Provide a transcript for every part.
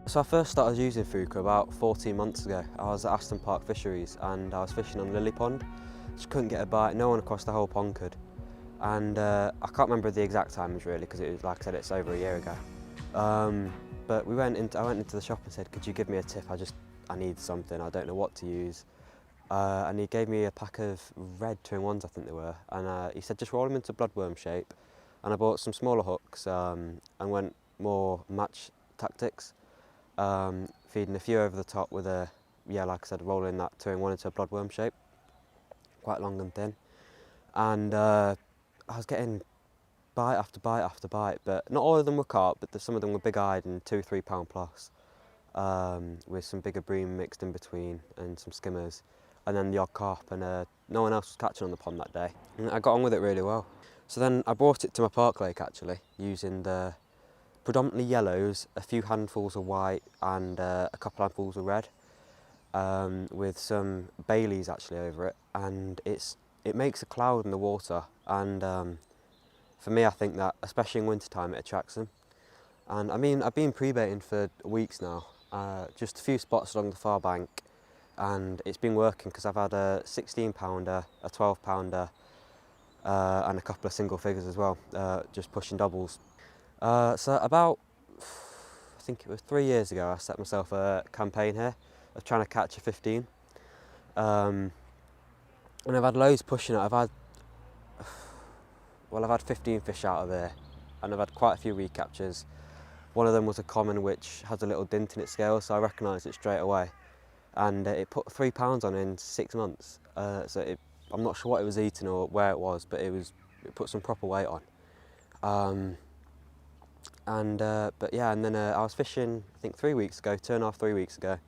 So I first started using Fjuka about 14 months ago. I was at Aston Park Fisheries and I was fishing on Lily Pond. Just couldn't get a bite, no one across the whole pond could. And I can't remember the exact times really, because it was, like I said, it's over a year ago. But I went into the shop and said, could you give me a tip? I need something, I don't know what to use. And he gave me a pack of red 2-in-1s, I think they were. And he said, just roll them into bloodworm shape. And I bought some smaller hooks and went more match tactics. Feeding a few over the top with like I said, rolling that 2-in-1 into a bloodworm shape, quite long and thin. And I was getting bite after bite after bite, but not all of them were carp, but some of them were big-eyed and 2-3 pound plus, with some bigger bream mixed in between and some skimmers, and then the odd carp, and no one else was catching on the pond that day. And I got on with it really well. So then I brought it to my park lake actually, using the predominantly yellows, a few handfuls of white and a couple handfuls of red, with some Baileys actually over it, and it makes a cloud in the water, and for me I think that especially in winter time it attracts them. And I mean, I've been pre-baiting for weeks now, just a few spots along the far bank, and it's been working because I've had a 16-pounder, a 12-pounder and a couple of single figures as well, just pushing doubles. So about, I think it was 3 years ago, I set myself a campaign here of trying to catch a 15. And I've had loads pushing it. I've had 15 fish out of there, and I've had quite a few recaptures. One of them was a common which has a little dint in its scale, so I recognised it straight away. And it put 3 pounds on in 6 months. I'm not sure what it was eating or where it was, but it put some proper weight on. But yeah, and then I was fishing, I think 3 weeks ago, 2.5, 3 weeks ago,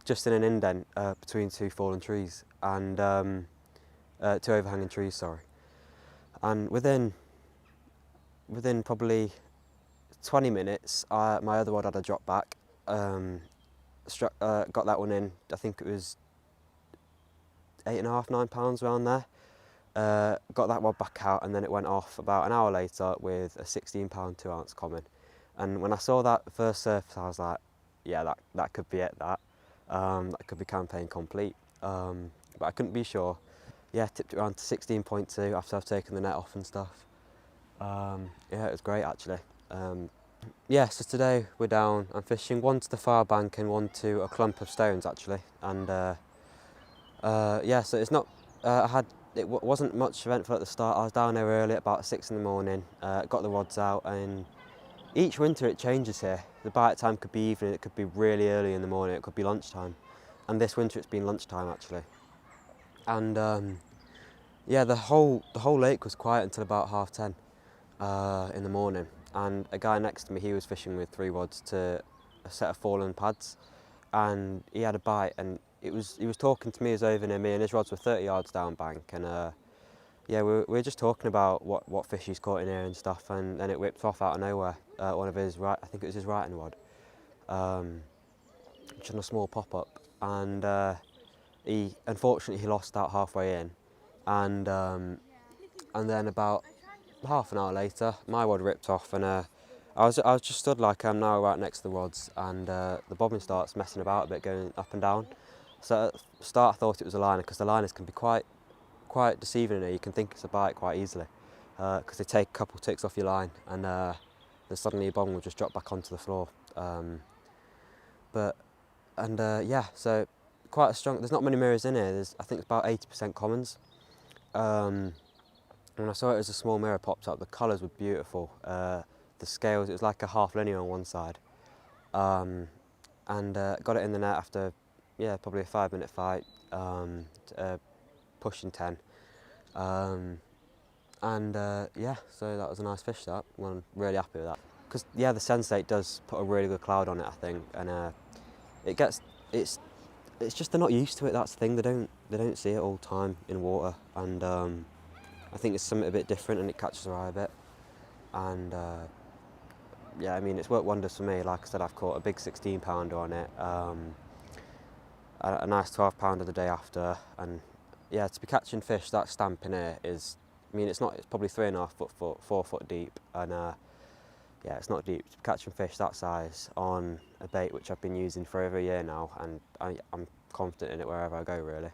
just in an indent between two fallen trees, and two overhanging trees, sorry. And within probably 20 minutes, my other rod had a drop back, got that one in, I think it was 8.5, 9 pounds around there. Got that rod back out, and then it went off about an hour later with a 16-pound 2-ounce common. And when I saw that first surface, I was like, yeah, that could be it, that could be campaign complete. But I couldn't be sure. Yeah, tipped it around to 16.2 after I've taken the net off and stuff. Yeah, it was great actually. Yeah, so today we're down, I'm fishing one to the far bank and one to a clump of stones actually. And yeah, so it's not, it wasn't much eventful at the start. I was down there early at about 6 in the morning, got the rods out, and each winter it changes here. The bite time could be evening, it could be really early in the morning, it could be lunchtime. And this winter it's been lunchtime actually. And yeah, the whole lake was quiet until about 10:30 in the morning. And a guy next to me, he was fishing with 3 rods to a set of fallen pads, and he had a bite, and he was talking to me as over near me, and his rods were 30 yards down bank, and yeah, we were just talking about what fish he's caught in here and stuff, and then it whipped off out of nowhere. One of his I think it was his Wrighting rod, just on a small pop-up, and unfortunately he lost out halfway in, and then about half an hour later, my rod ripped off, and I was just stood like I am now, right next to the rods, and the bobbin starts messing about a bit, going up and down. So at the start I thought it was a liner, because the liners can be quite deceiving in here. You can think it's a bite quite easily, because they take a couple ticks off your line, and then suddenly your bobbin will just drop back onto the floor. Yeah, so quite a strong. There's not many mirrors in here. I think it's about 80% commons. When I saw it as a small mirror popped up, the colours were beautiful. The scales, it was like a half linear on one side. And got it in the net after, yeah, probably a 5-minute fight, pushing 10. Yeah, so that was a nice fish, that. I'm really happy with that. Because, yeah, the sensate does put a really good cloud on it, I think. And it's just they're not used to it, that's the thing. They don't see it all the time in water. And I think it's something a bit different, and it catches their eye a bit. And yeah, I mean, it's worked wonders for me. Like I said, I've caught a big 16-pounder on it, a nice 12-pounder the day after, and yeah, to be catching fish that stamp in here is, I mean, it's probably 3.5 foot, 4 foot deep, and yeah, it's not deep. Catching fish that size on a bait which I've been using for over a year now, and I'm confident in it wherever I go, really.